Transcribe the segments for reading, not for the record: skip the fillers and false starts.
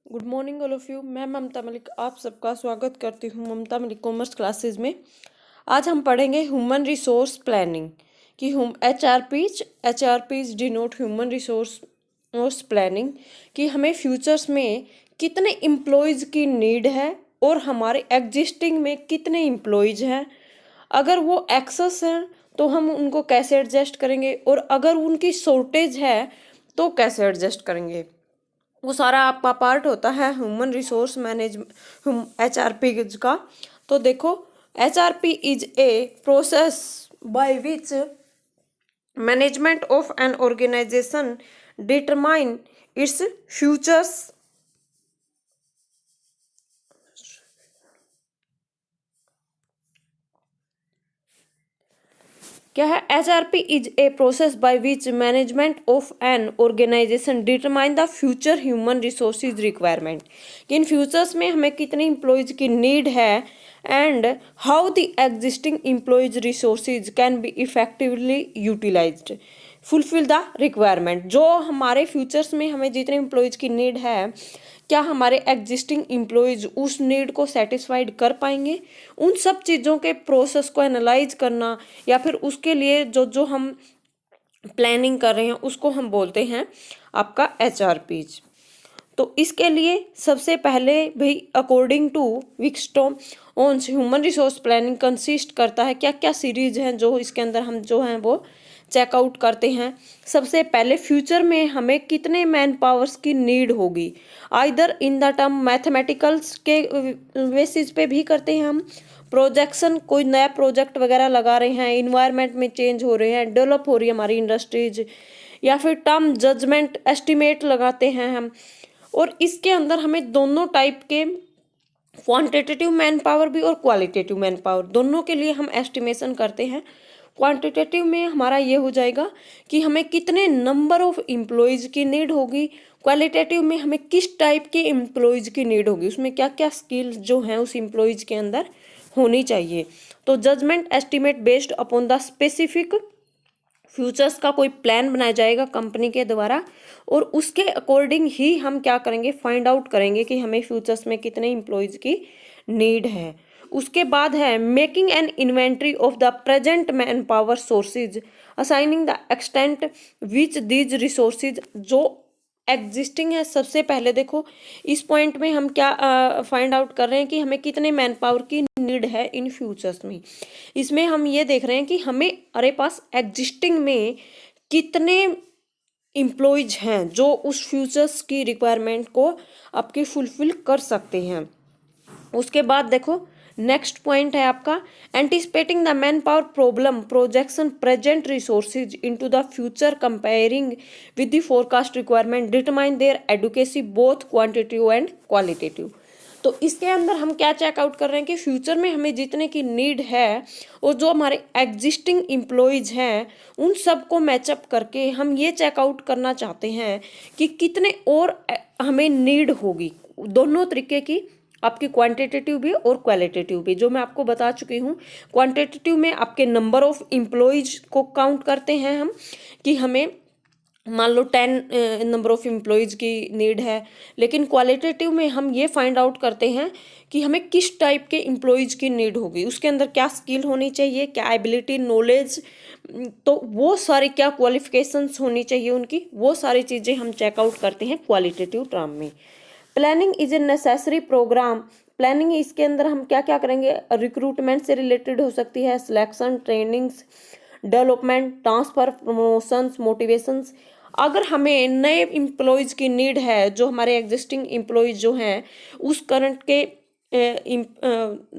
Good morning all of you. मैं ममता मलिक आप सबका स्वागत करती हूँ ममता मलिक कॉमर्स क्लासेस में। आज हम पढ़ेंगे ह्यूमन रिसोर्स प्लानिंग कि H R Ps denote human resource planning कि हमें फ्यूचर्स में कितने एम्प्लॉयज़ की नीड है और हमारे एग्जिस्टिंग में कितने एम्प्लॉयज़ हैं। अगर वो एक्सेस हैं तो हम उनको कैसे एडजस्ट करेंगे और अगर उनकी शॉर्टेज है तो कैसे एडजस्ट करेंगे। वो सारा आपका पार्ट होता है ह्यूमन रिसोर्स एचआरपी का। तो देखो, HRP is a process by which management of an organisation determine its futures. क्या है? HRP is a process by which management of an organisation determine the future human resources requirement. In futures में हमें कितने employees की need है and how the existing employees resources can be effectively utilised fulfil the requirement. जो हमारे futures में हमें जितने एम्प्लॉयज की नीड है, क्या हमारे एग्जिस्टिंग एम्प्लॉयज उस नीड को सेटिस्फाइड कर पाएंगे। उन सब चीज़ों के प्रोसेस को एनालाइज करना या फिर उसके लिए जो जो हम प्लानिंग कर रहे हैं उसको हम बोलते हैं आपका एचआरपीज। तो इसके लिए सबसे पहले भाई अकॉर्डिंग टू विक्सटॉम on human resource planning consist करता है क्या क्या सीरीज हैं जो इसके अंदर हम जो हैं वो चेकआउट करते हैं। सबसे पहले फ्यूचर में हमें कितने मैन पावर्स की नीड होगी, either in the term mathematicals के बेसिस पे भी करते हैं हम प्रोजेक्शन, कोई नया प्रोजेक्ट वगैरह लगा रहे हैं, इन्वायरमेंट में चेंज हो रहे हैं, डेवलप हो रही है हमारी इंडस्ट्रीज, या फिर टर्म जजमेंट एस्टिमेट लगाते हैं हम। और इसके अंदर हमें दोनों टाइप के क्वांटिटेटिव मैन पावर भी और क्वालिटेटिव मैन पावर दोनों के लिए हम एस्टिमेशन करते हैं। क्वांटिटेटिव में हमारा ये हो जाएगा कि हमें कितने नंबर ऑफ एम्प्लॉयज़ की नीड होगी, क्वालिटेटिव में हमें किस टाइप के एम्प्लॉयज़ की नीड होगी, उसमें क्या क्या स्किल्स जो हैं उस एम्प्लॉयज़ के अंदर होनी चाहिए। तो judgement estimate based upon the specific futures का कोई प्लान बनाया जाएगा कंपनी के द्वारा और उसके अकॉर्डिंग ही हम क्या करेंगे, फाइंड आउट करेंगे कि हमें फ्यूचर्स में कितने एम्प्लॉयज़ की नीड है। उसके बाद है making an inventory of the present man power sources assigning the extent which these resources जो एग्जिस्टिंग है। सबसे पहले देखो, इस पॉइंट में हम क्या फाइंड आउट कर रहे हैं कि हमें कितने मैन पावर की नीड है इन फ्यूचर्स में। इसमें हम ये देख रहे हैं कि हमें हमारे पास एग्जिस्टिंग में कितने एम्प्लॉयज हैं जो उस फ्यूचर्स की रिक्वायरमेंट को आपके फुलफिल कर सकते हैं। उसके बाद देखो, नेक्स्ट पॉइंट है आपका anticipating the man power problem projection present resources into the future comparing with the forecast requirement determine there adequacy both quantitative and qualitative. तो इसके अंदर हम क्या चेकआउट कर रहे हैं कि फ्यूचर में हमें जितने की नीड है और जो हमारे एग्जिस्टिंग एम्प्लॉयज हैं उन सब को मैचअप करके हम ये चेकआउट करना चाहते हैं कि कितने और हमें नीड होगी। दोनों तरीके की, आपकी क्वांटिटेटिव भी और क्वालिटेटिव भी, जो मैं आपको बता चुकी हूँ। क्वांटिटेटिव में आपके नंबर ऑफ एम्प्लॉयज को काउंट करते हैं हम कि हमें मान लो 10 नंबर ऑफ एम्प्लॉयज़ की नीड है, लेकिन क्वालिटेटिव में हम ये फाइंड आउट करते हैं कि हमें किस टाइप के एम्प्लॉयज़ की नीड होगी, उसके अंदर क्या स्किल होनी चाहिए, क्या एबिलिटी, नॉलेज, तो वो सारी क्या क्वालिफिकेशंस होनी चाहिए उनकी, वो सारी चीज़ें हम चेकआउट करते हैं क्वालिटेटिव टर्म में। Planning is a necessary programme. Planning इसके अंदर हम क्या क्या करेंगे, रिक्रूटमेंट से रिलेटेड हो सकती है, selection, trainings, development, transfer, promotions, motivations. अगर हमें नए एम्प्लॉयज़ की नीड है जो हमारे एग्जिस्टिंग एम्प्लॉयज़ जो हैं उस करंट के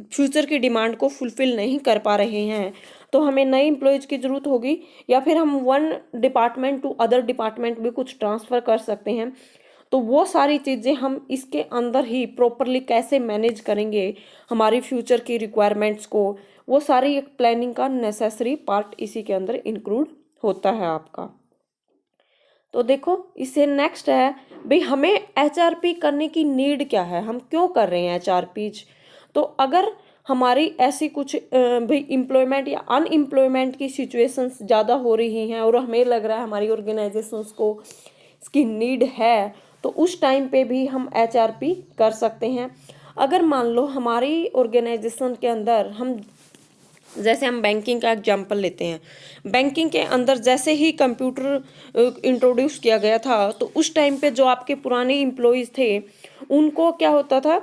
फ्यूचर की डिमांड को फुलफिल नहीं कर पा रहे हैं, तो हमें नए एम्प्लॉयज़ की ज़रूरत होगी, या फिर हम one department to other department भी कुछ ट्रांसफ़र कर सकते हैं। तो वो सारी चीज़ें हम इसके अंदर ही प्रॉपरली कैसे मैनेज करेंगे हमारी फ्यूचर की रिक्वायरमेंट्स को, वो सारी एक प्लानिंग का नेसेसरी पार्ट इसी के अंदर इंक्लूड होता है आपका। तो देखो, इससे नेक्स्ट है भाई हमें एचआरपी करने की नीड क्या है, हम क्यों कर रहे हैं एचआरपीज। तो अगर हमारी ऐसी कुछ भाई एम्प्लॉयमेंट या अनएम्प्लॉयमेंट की सिचुएशंस ज़्यादा हो रही हैं और हमें लग रहा है हमारी ऑर्गेनाइजेशंस को इसकी नीड है, तो उस टाइम पे भी हम HRP कर सकते हैं। अगर मान लो हमारी ऑर्गेनाइजेशन के अंदर जैसे हम बैंकिंग का एग्जांपल लेते हैं, बैंकिंग के अंदर जैसे ही कंप्यूटर इंट्रोड्यूस किया गया था, तो उस टाइम पे जो आपके पुराने एम्प्लॉयज़ थे, उनको क्या होता था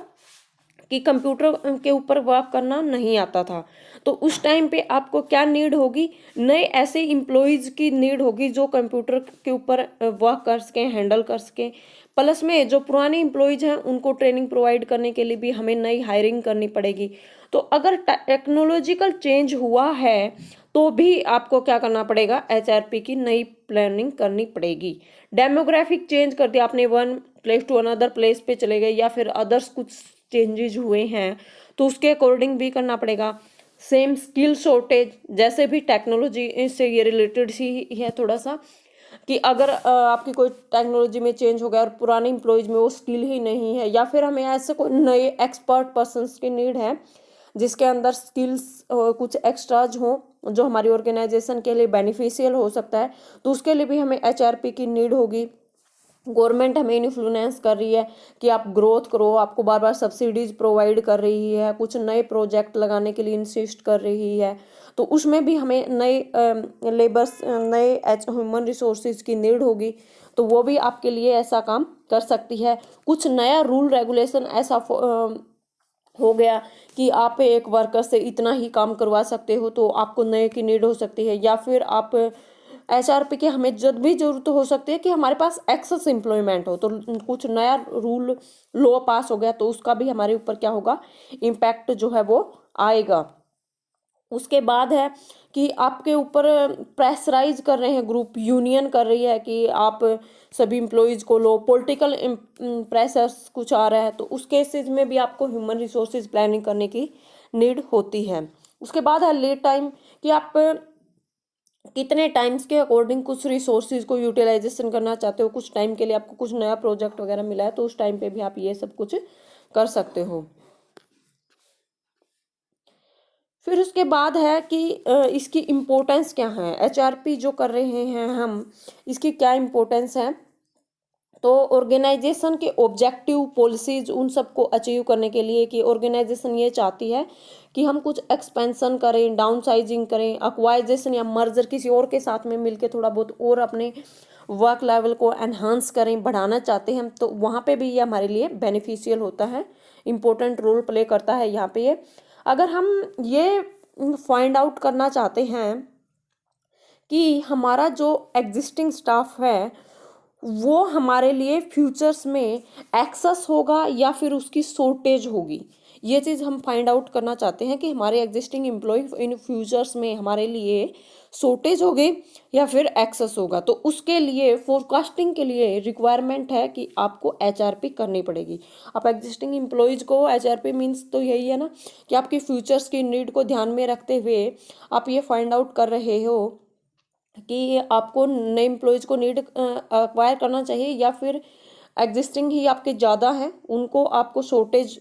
कि कंप्यूटर के ऊपर वर्क करना नहीं आता था। तो उस टाइम पे आपको क्या नीड होगी, नए ऐसे एम्प्लॉयज़ की नीड होगी जो कंप्यूटर के ऊपर वर्क कर सकें, हैंडल कर सकें। प्लस में जो पुराने एम्प्लॉयज़ हैं उनको ट्रेनिंग प्रोवाइड करने के लिए भी हमें नई हायरिंग करनी पड़ेगी। तो अगर टेक्नोलॉजिकल चेंज हुआ है तो भी आपको क्या करना पड़ेगा, HRP की नई प्लानिंग करनी पड़ेगी। डेमोग्राफिक चेंज कर दिया आपने, one place to another place पे चले गए, या फिर अदर्स कुछ चेंजेज हुए हैं तो उसके अकॉर्डिंग भी करना पड़ेगा। सेम स्किल शॉर्टेज, जैसे भी टेक्नोलॉजी से ये रिलेटेड ही है थोड़ा सा, कि अगर आपकी कोई टेक्नोलॉजी में चेंज हो गया और पुराने एम्प्लॉयज में वो स्किल ही नहीं है, या फिर हमें ऐसे कोई नए एक्सपर्ट पर्सन्स की नीड है जिसके अंदर स्किल्स कुछ एक्स्ट्राज हों जो हमारी ऑर्गेनाइजेशन के लिए बेनिफिशियल हो सकता है, तो उसके लिए भी हमें HRP की नीड होगी। गवर्नमेंट हमें इन्फ्लुएंस कर रही है कि आप ग्रोथ करो, आपको बार बार सब्सिडीज प्रोवाइड कर रही है, कुछ नए प्रोजेक्ट लगाने के लिए इंसिस्ट कर रही है, तो उसमें भी हमें नए लेबर्स, नए ह्यूमन रिसोर्सेज की नीड होगी, तो वो भी आपके लिए ऐसा काम कर सकती है। कुछ नया रूल रेगुलेशन ऐसा हो गया कि आप एक वर्कर से इतना ही काम करवा सकते हो, तो आपको नए की नीड हो सकती है। या फिर आप HRP के हमें जब भी जरूरत हो सकती है कि हमारे पास एक्सेस एम्प्लॉयमेंट हो, तो कुछ नया रूल लॉ पास हो गया तो उसका भी हमारे ऊपर क्या होगा, इम्पैक्ट जो है वो आएगा। उसके बाद है कि आपके ऊपर प्रेशराइज कर रहे हैं, ग्रुप यूनियन कर रही है कि आप सभी एम्प्लॉयज़ को लो, पॉलिटिकल प्रेशर्स कुछ आ रहा है, तो उस केसेज में भी आपको ह्यूमन रिसोर्सेज प्लानिंग करने की नीड होती है। उसके बाद है लीड टाइम, कि आप कितने टाइम्स के अकॉर्डिंग कुछ रिसोर्सेज को यूटिलाइजेशन करना चाहते हो, कुछ टाइम के लिए आपको कुछ नया प्रोजेक्ट वगैरह मिला है तो उस टाइम पे भी आप ये सब कुछ कर सकते हो। फिर उसके बाद है कि इसकी इम्पोर्टेंस क्या है, HRP जो कर रहे हैं हम, इसकी क्या इम्पोर्टेंस है। तो ऑर्गेनाइजेशन के ऑब्जेक्टिव, पॉलिसीज, उन सबको अचीव करने के लिए कि ऑर्गेनाइजेशन ये चाहती है कि हम कुछ एक्सपेंशन करें, डाउन साइजिंग करें, अक्वाइजेशन या मर्जर किसी और के साथ में मिलके थोड़ा बहुत और अपने वर्क लेवल को एनहांस करें, बढ़ाना चाहते हैं, तो वहाँ पे भी ये हमारे लिए बेनिफिशियल होता है, इम्पोर्टेंट रोल प्ले करता है यहाँ पे ये। अगर हम ये फाइंड आउट करना चाहते हैं कि हमारा जो एग्जिस्टिंग स्टाफ है वो हमारे लिए फ्यूचर्स में एक्सेस होगा या फिर उसकी शॉर्टेज होगी, ये चीज़ हम फाइंड आउट करना चाहते हैं कि हमारे एग्जिस्टिंग एम्प्लॉय इन फ्यूचर्स में हमारे लिए शॉर्टेज होगी या फिर एक्सेस होगा, तो उसके लिए फोरकास्टिंग के लिए रिक्वायरमेंट है कि आपको HRP करनी पड़ेगी। आप एग्जिस्टिंग एम्प्लॉयज़ को HRP मीन्स तो यही है ना कि आपकी फ्यूचर्स की नीड को ध्यान में रखते हुए आप ये फाइंड आउट कर रहे हो कि आपको नए एम्प्लॉयज़ को नीड एक्वायर करना चाहिए या फिर एग्जिस्टिंग ही आपके ज़्यादा हैं, उनको आपको शॉर्टेज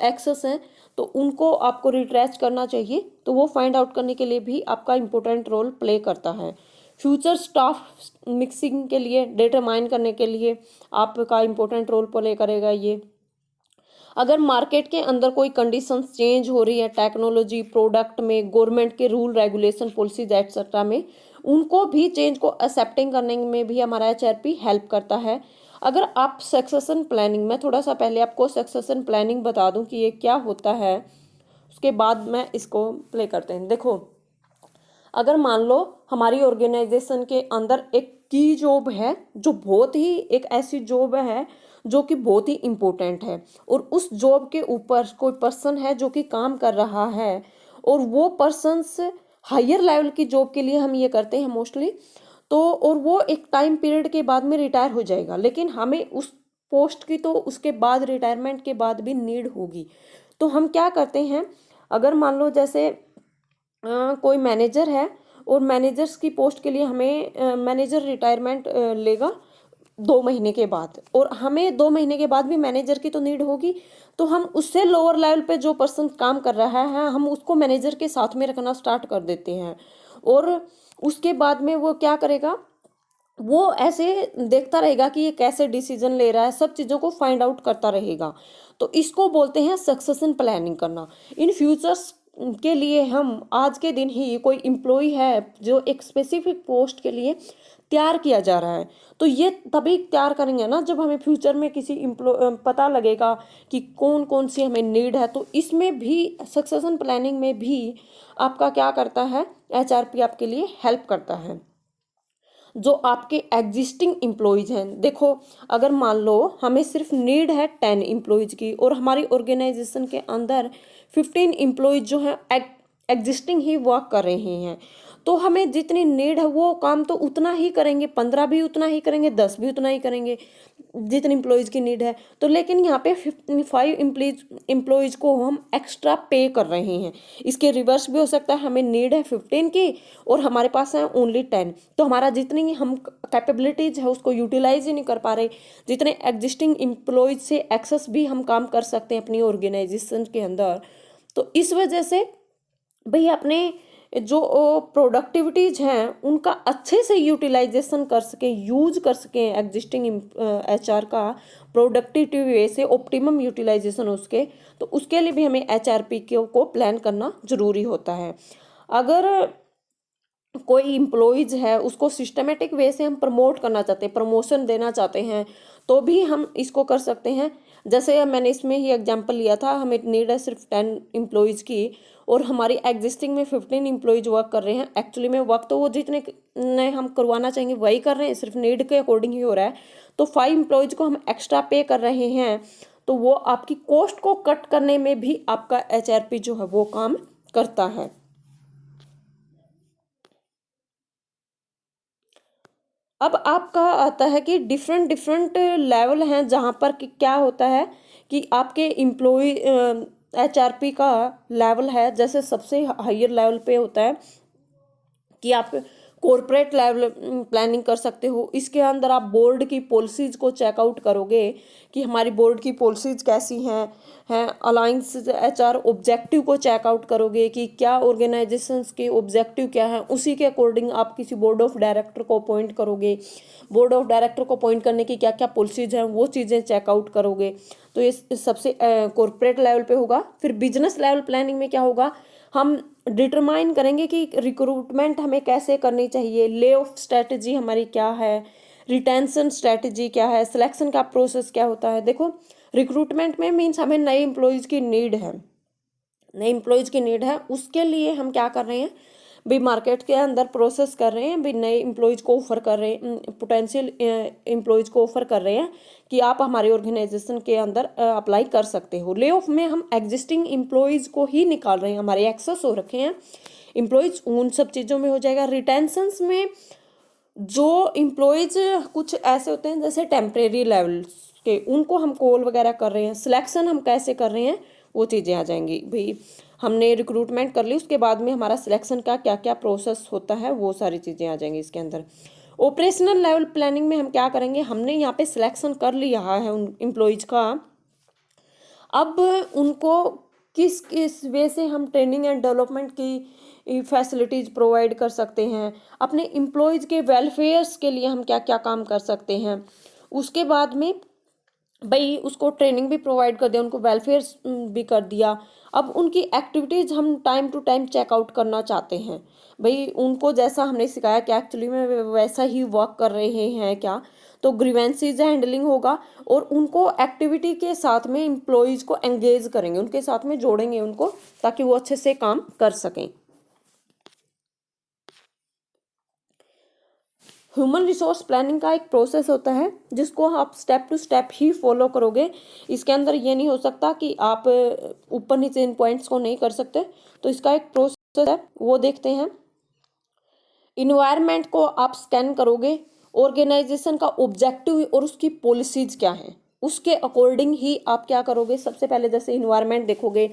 एक्सेस हैं तो उनको आपको रिट्रेच करना चाहिए, तो वो फाइंड आउट करने के लिए भी आपका इम्पोर्टेंट रोल प्ले करता है। फ्यूचर स्टाफ मिक्सिंग के लिए, डिटरमाइन करने के लिए आपका इम्पोर्टेंट रोल प्ले करेगा ये। अगर मार्केट के अंदर कोई कंडीशंस चेंज हो रही है, टेक्नोलॉजी, प्रोडक्ट में, गवर्नमेंट के रूल रेगुलेशन, पॉलिसीज एक्सेट्रा में, उनको भी चेंज को एक्सेप्टिंग करने में भी हमारा HRP हेल्प करता है। अगर आप सक्सेशन प्लानिंग, मैं थोड़ा सा पहले आपको सक्सेशन प्लानिंग बता दूं कि ये क्या होता है, उसके बाद मैं इसको प्ले करते हैं। देखो, अगर मान लो हमारी ऑर्गेनाइजेशन के अंदर एक की जॉब है जो बहुत ही एक ऐसी जॉब है जो कि बहुत ही इम्पोर्टेंट है, और उस जॉब के ऊपर कोई पर्सन है जो कि काम कर रहा है, और वो पर्सन्स हायर लेवल की जॉब के लिए हम ये करते हैं मोस्टली, तो और वो एक टाइम पीरियड के बाद में रिटायर हो जाएगा, लेकिन हमें उस पोस्ट की तो उसके बाद रिटायरमेंट के बाद भी नीड होगी। तो हम क्या करते हैं, अगर मान लो जैसे कोई मैनेजर है और मैनेजर्स की पोस्ट के लिए हमें मैनेजर रिटायरमेंट लेगा 2 महीने के बाद, और हमें 2 महीने के बाद भी मैनेजर की तो नीड होगी, तो हम उससे लोअर लेवल पे जो पर्सन काम कर रहा है हम उसको मैनेजर के साथ में रखना स्टार्ट कर देते हैं, और उसके बाद में वो क्या करेगा, वो ऐसे देखता रहेगा कि ये कैसे डिसीजन ले रहा है, सब चीज़ों को फाइंड आउट करता रहेगा। तो इसको बोलते हैं सक्सेशन प्लानिंग करना। इन फ्यूचर्स के लिए हम आज के दिन ही कोई एम्प्लॉय है जो एक स्पेसिफिक पोस्ट के लिए तैयार किया जा रहा है, तो ये तभी तैयार करेंगे ना जब हमें फ्यूचर में किसी पता लगेगा कि कौन कौन सी हमें नीड है। तो इसमें भी सक्सेशन प्लानिंग में भी आपका क्या करता है, एचआरपी आपके लिए हेल्प करता है। जो आपके एग्जिस्टिंग एम्प्लॉयज़ हैं, देखो अगर मान लो हमें सिर्फ नीड है 10 एम्प्लॉयज़ की और हमारी ऑर्गेनाइजेशन के अंदर 15 एम्प्लॉयज़ जो हैं एग्जिस्टिंग ही वर्क कर रहे हैं, तो हमें जितनी नीड है वो काम तो उतना ही करेंगे, 15 भी उतना ही करेंगे, 10 भी उतना ही करेंगे जितनी एम्प्लॉयज़ की नीड है। तो लेकिन यहाँ पे 5 एम्प्लॉयज़ को हम एक्स्ट्रा पे कर रहे हैं। इसके रिवर्स भी हो सकता है, हमें नीड है 15 की और हमारे पास है ओनली 10, तो हमारा जितनी हम कैपेबिलिटीज है उसको यूटिलाइज ही नहीं कर पा रहे। जितने एग्जिस्टिंग एम्प्लॉयज से एक्सेस भी हम काम कर सकते हैं अपनी ऑर्गेनाइजेशन के अंदर। तो इस वजह से भाई अपने जो प्रोडक्टिविटीज हैं उनका अच्छे से यूटिलाइजेशन कर सकें, यूज कर सकें एग्जिस्टिंग एचआर का प्रोडक्टिविटी वे से ऑप्टिमम यूटिलाइजेशन उसके, तो उसके लिए भी हमें एचआरपी को प्लान करना जरूरी होता है। अगर कोई इम्प्लॉइज है उसको सिस्टमेटिक वे से हम प्रमोट करना चाहते हैं, प्रमोशन देना चाहते हैं, तो भी हम इसको कर सकते हैं। जैसे मैंने इसमें ही एग्जांपल लिया था, हमें नीड है सिर्फ 10 एम्प्लॉयज़ की और हमारी एग्जिस्टिंग में 15 एम्प्लॉयज़ वर्क कर रहे हैं। एक्चुअली में वर्क तो वो जितने ने हम करवाना चाहेंगे वही कर रहे हैं, सिर्फ नीड के अकॉर्डिंग ही हो रहा है। तो 5 एम्प्लॉयज़ को हम एक्स्ट्रा पे कर रहे हैं, तो वो आपकी कॉस्ट को कट करने में भी आपका एचआरपी जो है वो काम करता है। अब आपका आता है कि डिफरेंट डिफरेंट लेवल हैं जहाँ पर कि क्या होता है कि आपके एम्प्लॉय एचआरपी का लेवल है। जैसे सबसे हायर लेवल पे होता है कि आप कॉरपोरेट लेवल प्लानिंग कर सकते हो। इसके अंदर आप बोर्ड की पॉलिसीज़ को चेकआउट करोगे कि हमारी बोर्ड की पॉलिसीज़ कैसी हैं अलायंस एचआर ऑब्जेक्टिव को चेकआउट करोगे कि क्या ऑर्गेनाइजेशंस के ऑब्जेक्टिव क्या हैं, उसी के अकॉर्डिंग आप किसी बोर्ड ऑफ डायरेक्टर को अपॉइंट करोगे। बोर्ड ऑफ डायरेक्टर को अपॉइंट करने की क्या क्या पॉलिसीज़ हैं वो चीज़ें चेकआउट करोगे। तो ये सबसे कॉरपोरेट लेवल पे होगा। फिर बिजनेस लेवल प्लानिंग में क्या होगा, हम डिटरमाइन करेंगे कि रिक्रूटमेंट हमें कैसे करनी चाहिए, ले ऑफ स्ट्रेटजी हमारी क्या है, रिटेंशन स्ट्रेटजी क्या है, सिलेक्शन का प्रोसेस क्या होता है। देखो रिक्रूटमेंट में मीन्स हमें नए एम्प्लॉयज़ की नीड है, नए एम्प्लॉयज़ की नीड है, उसके लिए हम क्या कर रहे हैं भाई, मार्केट के अंदर प्रोसेस कर रहे हैं भाई, नए एम्प्लॉयज़ को ऑफर कर रहे हैं, पोटेंशियल एम्प्लॉयज़ को ऑफर कर रहे हैं कि आप हमारे ऑर्गेनाइजेशन के अंदर अप्लाई कर सकते हो। ले ऑफ में हम एग्जिस्टिंग एम्प्लॉयज़ को ही निकाल रहे हैं, हमारे एक्सेस हो रखे हैं एम्प्लॉयज़, उन सब चीज़ों में हो जाएगा। रिटेंशंस में जो एम्प्लॉयज़ कुछ ऐसे होते हैं जैसे टेम्परेरी लेवल के, उनको हम कॉल वगैरह कर रहे हैं, सिलेक्शन हम कैसे कर रहे हैं वो चीज़ें आ जाएंगी। भाई हमने रिक्रूटमेंट कर ली, उसके बाद में हमारा सिलेक्शन का क्या क्या प्रोसेस होता है वो सारी चीज़ें आ जाएंगी इसके अंदर। ऑपरेशनल लेवल प्लानिंग में हम क्या करेंगे, हमने यहाँ पे सिलेक्शन कर लिया है उन एम्प्लॉयज़ का, अब उनको किस किस वे से हम ट्रेनिंग एंड डेवलपमेंट की फैसिलिटीज़ प्रोवाइड कर सकते हैं, अपने एम्प्लॉयज़ के वेलफेयर्स के लिए हम क्या क्या काम कर सकते हैं। उसके बाद में भाई उसको ट्रेनिंग भी प्रोवाइड कर दिया, उनको वेलफेयर भी कर दिया। अब उनकी एक्टिविटीज़ हम टाइम टू टाइम चेकआउट करना चाहते हैं, भाई उनको जैसा हमने सिखाया कि एक्चुअली में वे वैसा ही वर्क कर रहे हैं क्या। तो ग्रीवेंसीज हैंडलिंग होगा और उनको एक्टिविटी के साथ में एम्प्लॉयज़ को एंगेज करेंगे, उनके साथ में जोड़ेंगे उनको, ताकि वो अच्छे से काम कर सकें। ह्यूमन रिसोर्स प्लानिंग का एक प्रोसेस होता है जिसको आप स्टेप टू स्टेप ही फॉलो करोगे। इसके अंदर ये नहीं हो सकता कि आप ऊपर नीचे इन पॉइंट्स को नहीं कर सकते। तो इसका एक प्रोसेस है वो देखते हैं। इन्वायरमेंट को आप स्कैन करोगे, ऑर्गेनाइजेशन का ऑब्जेक्टिव और उसकी पॉलिसीज क्या हैं उसके अकॉर्डिंग ही आप क्या करोगे। सबसे पहले जैसे इन्वायरमेंट देखोगे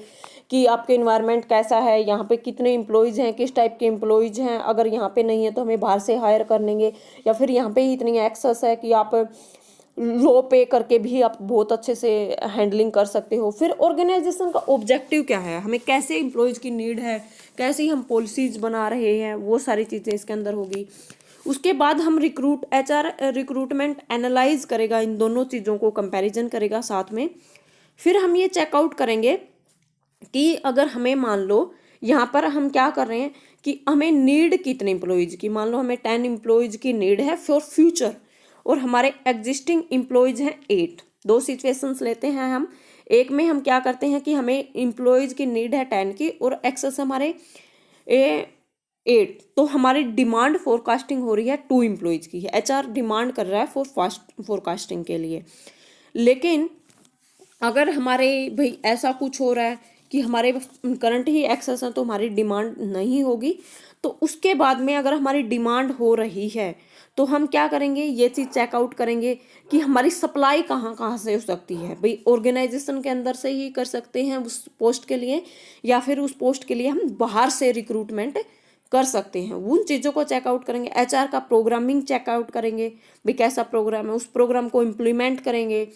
कि आपके इन्वायरमेंट कैसा है, यहाँ पे कितने एम्प्लॉयज़ हैं, किस टाइप के एम्प्लॉयज़ हैं, अगर यहाँ पे नहीं है तो हमें बाहर से हायर कर लेंगे, या फिर यहाँ पे ही इतनी एक्सेस है कि आप लो पे करके भी आप बहुत अच्छे से हैंडलिंग कर सकते हो। फिर ऑर्गेनाइजेशन का ऑब्जेक्टिव क्या है, हमें कैसे एम्प्लॉयज़ की नीड है, कैसे हम पॉलिसीज बना रहे हैं, वो सारी चीज़ें इसके अंदर होगी। उसके बाद हम HR रिक्रूटमेंट एनालाइज करेगा, इन दोनों चीज़ों को कंपैरिजन करेगा साथ में। फिर हम ये चेकआउट करेंगे कि अगर हमें मान लो यहाँ पर हम क्या कर रहे हैं कि हमें नीड कितने एम्प्लॉयज़ की, मान लो हमें 10 एम्प्लॉयज़ की नीड है फॉर फ्यूचर और हमारे एग्जिस्टिंग एम्प्लॉयज़ हैं 8। दो सिचुएशंस लेते हैं हम। एक में हम क्या करते हैं कि हमें एम्प्लॉयज़ की नीड है 10 की और एक्सेस हमारे 8, तो हमारी डिमांड फोरकास्टिंग हो रही है 2 एम्प्लॉयज़ की है। HR डिमांड कर रहा है फोरकास्टिंग के लिए। लेकिन अगर हमारे भाई ऐसा कुछ हो रहा है कि हमारे करंट ही एक्सेस है तो हमारी डिमांड नहीं होगी, तो उसके बाद में अगर हमारी डिमांड हो रही है तो हम क्या करेंगे, ये चीज़ चेकआउट करेंगे कि हमारी सप्लाई कहाँ कहाँ से हो सकती है। भाई ऑर्गेनाइजेशन के अंदर से ही कर सकते हैं उस पोस्ट के लिए, या फिर उस पोस्ट के लिए हम बाहर से रिक्रूटमेंट कर सकते हैं। उन चीज़ों को चेकआउट करेंगे। HR का प्रोग्रामिंग चेकआउट करेंगे, भाई कैसा प्रोग्राम है, उस प्रोग्राम को इम्प्लीमेंट करेंगे।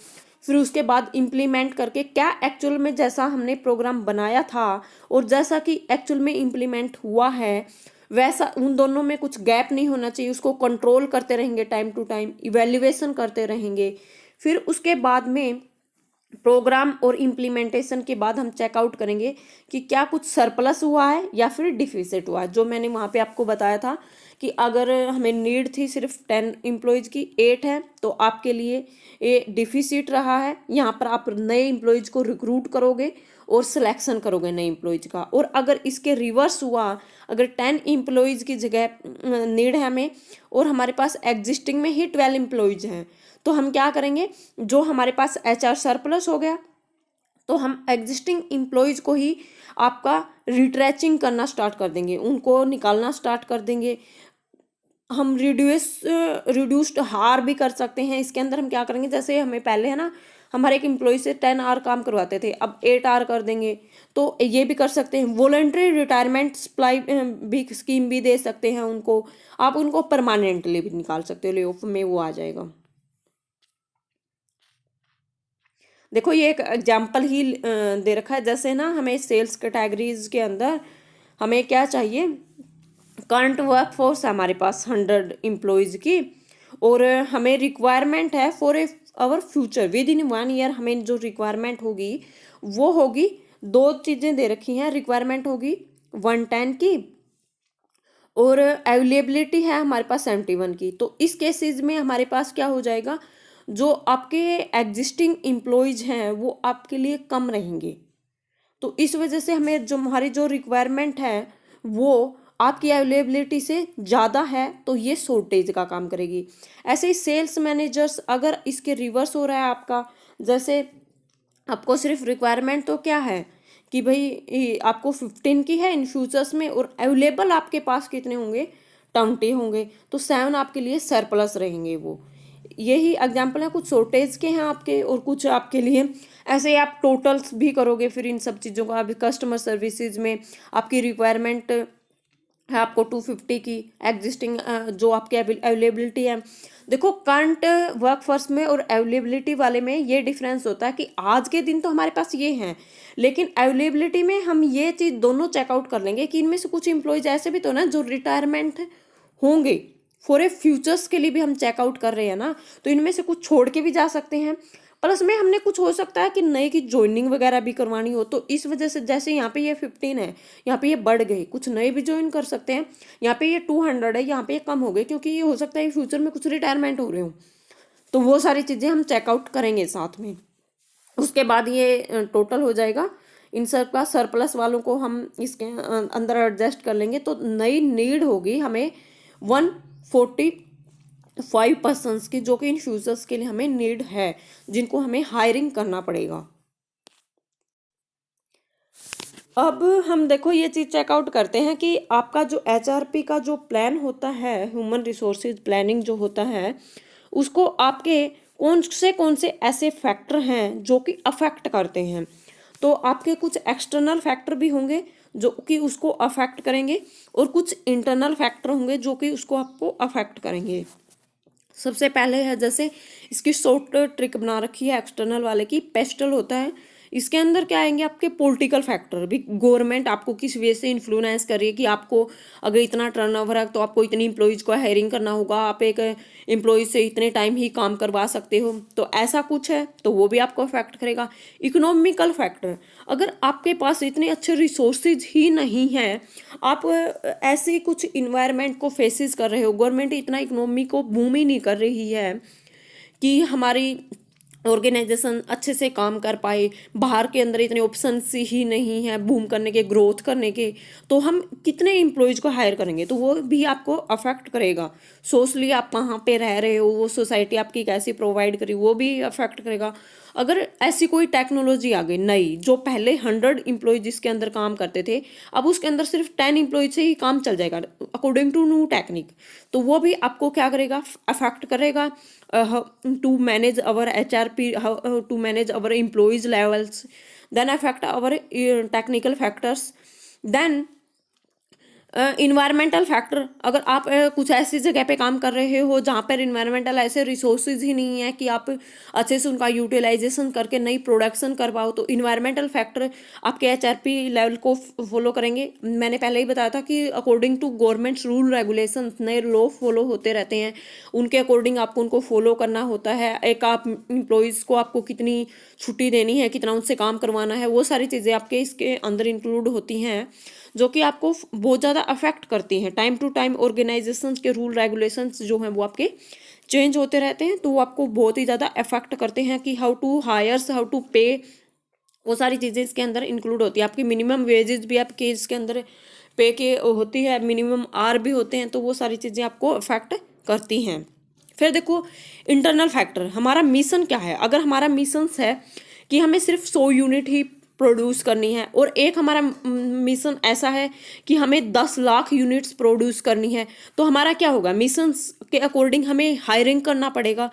फिर उसके बाद इम्प्लीमेंट करके क्या एक्चुअल में जैसा हमने प्रोग्राम बनाया था और जैसा कि एक्चुअल में इम्प्लीमेंट हुआ है वैसा, उन दोनों में कुछ गैप नहीं होना चाहिए। उसको कंट्रोल करते रहेंगे, टाइम टू टाइम इवैल्यूएशन करते रहेंगे। फिर उसके बाद में प्रोग्राम और इम्प्लीमेंटेशन के बाद हम चेकआउट करेंगे कि क्या कुछ सरप्लस हुआ है या फिर डिफिसिट हुआ है। जो मैंने वहाँ पे आपको बताया था कि अगर हमें नीड थी सिर्फ 10 एम्प्लॉयज़ की, 8 है, तो आपके लिए ये डिफिसिट रहा है। यहाँ पर आप नए एम्प्लॉयज़ को रिक्रूट करोगे और सिलेक्शन करोगे नए एम्प्लॉयज़ का। और अगर इसके रिवर्स हुआ, अगर 10 एम्प्लॉयज़ की जगह नीड है हमें और हमारे पास एग्जिस्टिंग में ही 12 एम्प्लॉयज़ हैं, तो हम क्या करेंगे, जो हमारे पास HR सरप्लस हो गया तो हम एग्जिस्टिंग एम्प्लॉयज़ को ही आपका रिट्रैचिंग करना स्टार्ट कर देंगे, उनको निकालना स्टार्ट कर देंगे। हम रिड्यूस्ड हार भी कर सकते हैं। इसके अंदर हम क्या करेंगे, जैसे हमें पहले है ना हमारे एक एम्प्लॉय से 10 आवर काम करवाते थे, अब 8 आवर कर देंगे। तो ये भी कर सकते हैं। वॉलंटरी रिटायरमेंट सप्लाई भी स्कीम भी दे सकते हैं उनको। आप उनको परमानेंटली भी निकाल सकते हो, ले ऑफ में वो आ जाएगा। देखो ये एक एग्जाम्पल ही दे रखा है। जैसे ना हमें सेल्स कैटेगरीज के अंदर हमें क्या चाहिए, करंट वर्क फोर्स है हमारे पास 100 एम्प्लॉयज़ की और हमें रिक्वायरमेंट है for our future within 1 year. हमें जो रिक्वायरमेंट होगी वो होगी, दो चीज़ें दे रखी हैं। रिक्वायरमेंट होगी 110 की और अवेलेबिलिटी है हमारे पास 71 की। तो इस केसेस में हमारे पास क्या हो जाएगा, जो आपके एग्जिस्टिंग एम्प्लॉयज़ हैं वो आपके लिए कम रहेंगे। तो इस वजह से हमें जो हमारी जो रिक्वायरमेंट है वो आपकी अवेलेबिलिटी से ज़्यादा है, तो ये शॉर्टेज का काम करेगी। ऐसे ही सेल्स मैनेजर्स, अगर इसके रिवर्स हो रहा है आपका, जैसे आपको सिर्फ रिक्वायरमेंट तो क्या है कि भाई आपको 15 की है इन फ्यूचर्स में और अवेलेबल आपके पास कितने होंगे, 20 होंगे, तो 7 आपके लिए सरप्लस रहेंगे। वो यही एग्जाम्पल है, कुछ शॉर्टेज के हैं आपके और कुछ आपके लिए ऐसे ही आप टोटल्स भी करोगे। फिर इन सब चीज़ों को आप कस्टमर सर्विसेज में आपकी रिक्वायरमेंट है आपको 250 की, एग्जिस्टिंग जो आपकी अवेलेबिलिटी है। देखो करंट वर्कफोर्स में और अवेलेबिलिटी वाले में ये डिफरेंस होता है कि आज के दिन तो हमारे पास ये हैं, लेकिन अवेलेबिलिटी में हम ये चीज़ दोनों चेकआउट कर लेंगे कि इनमें से कुछ एम्प्लॉयज ऐसे भी तो ना जो रिटायरमेंट होंगे, फॉर ए फ्यूचर्स के लिए भी हम चेकआउट कर रहे हैं ना, तो इनमें से कुछ छोड़ के भी जा सकते हैं। प्लस में हमने कुछ हो सकता है कि नए की ज्वाइनिंग वगैरह भी करवानी हो, तो इस वजह से जैसे यहाँ पे ये 15 है, यहाँ पे ये बढ़ गए, कुछ नए भी ज्वाइन कर सकते हैं। यहाँ पे ये 200 है, यहाँ पे ये कम हो गए, क्योंकि ये हो सकता है फ्यूचर में कुछ रिटायरमेंट हो रहे हो। तो वो सारी चीज़ें हम चेकआउट करेंगे साथ में। उसके बाद ये टोटल हो जाएगा। इन सब का सरप्लस वालों को हम इसके अंदर एडजस्ट कर लेंगे। तो नई नीड होगी हमें 145 पर्सन्स की, जो कि इन फ्यूचर्स के लिए हमें नीड है, जिनको हमें हायरिंग करना पड़ेगा। अब हम देखो ये चीज़ चेकआउट करते हैं कि आपका जो HRP का जो प्लान होता है, ह्यूमन रिसोर्सेज प्लानिंग जो होता है, उसको आपके कौन से ऐसे फैक्टर हैं जो कि अफेक्ट करते हैं। तो आपके कुछ एक्सटर्नल फैक्टर भी होंगे जो कि उसको अफेक्ट करेंगे और कुछ इंटरनल फैक्टर होंगे जो कि उसको आपको अफेक्ट करेंगे। सबसे पहले है, जैसे इसकी शॉर्ट ट्रिक बना रखी है एक्सटर्नल वाले की, पेस्टल होता है इसके अंदर क्या आएंगे आपके पॉलिटिकल फैक्टर भी, गवर्नमेंट आपको किस वे से इन्फ्लुएंस कर रही है कि आपको अगर इतना टर्नओवर है तो आपको इतनी एम्प्लॉयज को हायरिंग करना होगा, आप एक एम्प्लॉय से इतने टाइम ही काम करवा सकते हो, तो ऐसा कुछ है तो वो भी आपको अफेक्ट करेगा। इकोनॉमिकल फैक्टर, अगर आपके पास इतने अच्छे रिसोर्सेज ही नहीं है, आप ऐसे कुछ इन्वायरमेंट को फेसिस कर रहे हो, गवर्नमेंट इतना इकोनॉमी को बूम ही नहीं कर रही है कि हमारी ऑर्गेनाइजेशन अच्छे से काम कर पाए, बाहर के अंदर इतने ऑप्शंस ही नहीं है बूम करने के, ग्रोथ करने के, तो हम कितने एम्प्लॉयज़ को हायर करेंगे, तो वो भी आपको अफेक्ट करेगा। सोशली आप कहाँ पे रह रहे हो, वो सोसाइटी आपकी कैसी प्रोवाइड करी, वो भी अफेक्ट करेगा। अगर ऐसी कोई टेक्नोलॉजी आ गई नई, जो पहले 100 एम्प्लॉय जिसके अंदर काम करते थे, अब उसके अंदर सिर्फ 10 एम्प्लॉय से ही काम चल जाएगा अकॉर्डिंग टू न्यू टेक्निक, तो वो भी आपको क्या करेगा, अफेक्ट करेगा to manage our HRP, to manage our employees levels, then affect our technical factors, then environmental factor. अगर आप कुछ ऐसी जगह पे काम कर रहे हो जहाँ पर इन्वायरमेंटल ऐसे रिसोर्सेज ही नहीं है कि आप अच्छे से उनका यूटिलाइजेशन करके नई प्रोडक्शन कर पाओ, तो इन्वायरमेंटल फैक्टर आपके HRP लेवल को फॉलो करेंगे। मैंने पहले ही बताया था कि according to government's rule regulation नए लॉ फॉलो होते रहते हैं, उनके अकॉर्डिंग आपको उनको फॉलो करना होता है। एक आप एम्प्लॉयज़ को आपको कितनी छुट्टी देनी है, कितना उनसे काम करवाना है, वो सारी चीज़ें आपके इसके अंदर इंक्लूड होती हैं, जो कि आपको बहुत ज़्यादा अफेक्ट करती हैं। टाइम टू टाइम ऑर्गेनाइजेशंस के रूल रेगुलेशंस जो हैं वो आपके चेंज होते रहते हैं, तो वो आपको बहुत ही ज़्यादा अफेक्ट करते हैं कि how to hires, how to pay, वो सारी चीज़ें इसके अंदर इंक्लूड होती है। आपकी मिनिमम वेजेस भी आपके इसके अंदर पे के होती है, मिनिमम आर भी होते हैं, तो वो सारी चीज़ें आपको अफेक्ट करती हैं। फिर देखो इंटरनल फैक्टर, हमारा मिशन क्या है। अगर हमारा मिशन है कि हमें सिर्फ 100 यूनिट ही प्रोड्यूस करनी है, और एक हमारा मिशन ऐसा है कि हमें 10 लाख यूनिट्स प्रोड्यूस करनी है, तो हमारा क्या होगा, मिशंस के अकॉर्डिंग हमें हायरिंग करना पड़ेगा।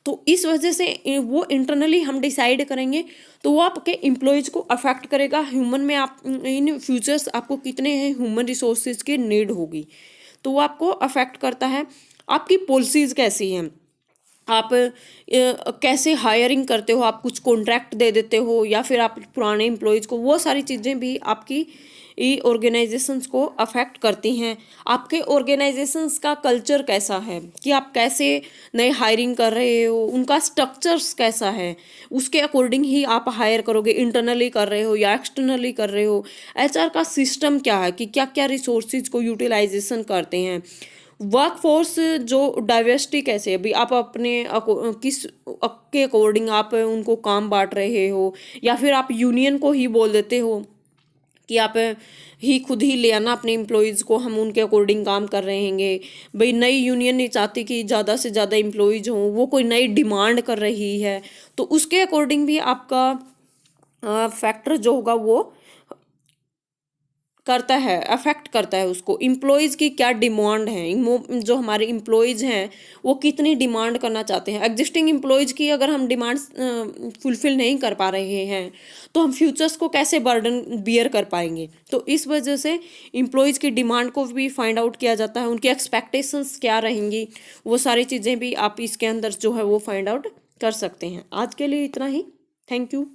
तो इस वजह से वो इंटरनली हम डिसाइड करेंगे, तो वो आपके एम्प्लॉयज़ को अफेक्ट करेगा। ह्यूमन में आप इन फ्यूचर्स आपको कितने हैं ह्यूमन रिसोर्सेज की नीड होगी, तो वो आपको अफेक्ट करता है। आपकी पॉलिसीज़ कैसी हैं, आप कैसे हायरिंग करते हो, आप कुछ कॉन्ट्रैक्ट दे देते हो या फिर आप पुराने एम्प्लॉयज़ को, वो सारी चीज़ें भी आपकी ऑर्गेनाइजेशंस को अफेक्ट करती हैं। आपके ऑर्गेनाइजेशंस का कल्चर कैसा है, कि आप कैसे नए हायरिंग कर रहे हो, उनका स्ट्रक्चर्स कैसा है, उसके अकॉर्डिंग ही आप हायर करोगे। इंटरनली कर रहे हो या एक्सटर्नली कर रहे हो, HR का सिस्टम क्या है, कि क्या क्या रिसोर्सेज को यूटिलाइजेशन करते हैं। वर्कफोर्स जो डाइवर्सिटी कैसे है, अभी आप अपने किस के अकॉर्डिंग आप उनको काम बांट रहे हो, या फिर आप यूनियन को ही बोल देते हो कि आप ही खुद ही ले आना अपने एम्प्लॉयज़ को, हम उनके अकॉर्डिंग काम कर रहे हैं। भाई नई यूनियन नहीं चाहती कि ज़्यादा से ज़्यादा एम्प्लॉयज़ हों, वो कोई नई डिमांड कर रही है, तो उसके अकॉर्डिंग भी आपका फैक्टर जो होगा वो करता है, अफेक्ट करता है उसको। एम्प्लॉयज़ की क्या डिमांड है, जो हमारे एम्प्लॉयज़ हैं वो कितनी डिमांड करना चाहते हैं। एग्जिस्टिंग एम्प्लॉयज़ की अगर हम डिमांड्स फुलफिल नहीं कर पा रहे हैं, तो हम फ्यूचर्स को कैसे बर्डन बियर कर पाएंगे। तो इस वजह से एम्प्लॉयज़ की डिमांड को भी फाइंड आउट किया जाता है, उनकी एक्सपेक्टेशंस क्या रहेंगी, वो सारी चीज़ें भी आप इसके अंदर जो है वो फाइंड आउट कर सकते हैं। आज के लिए इतना ही, थैंक यू।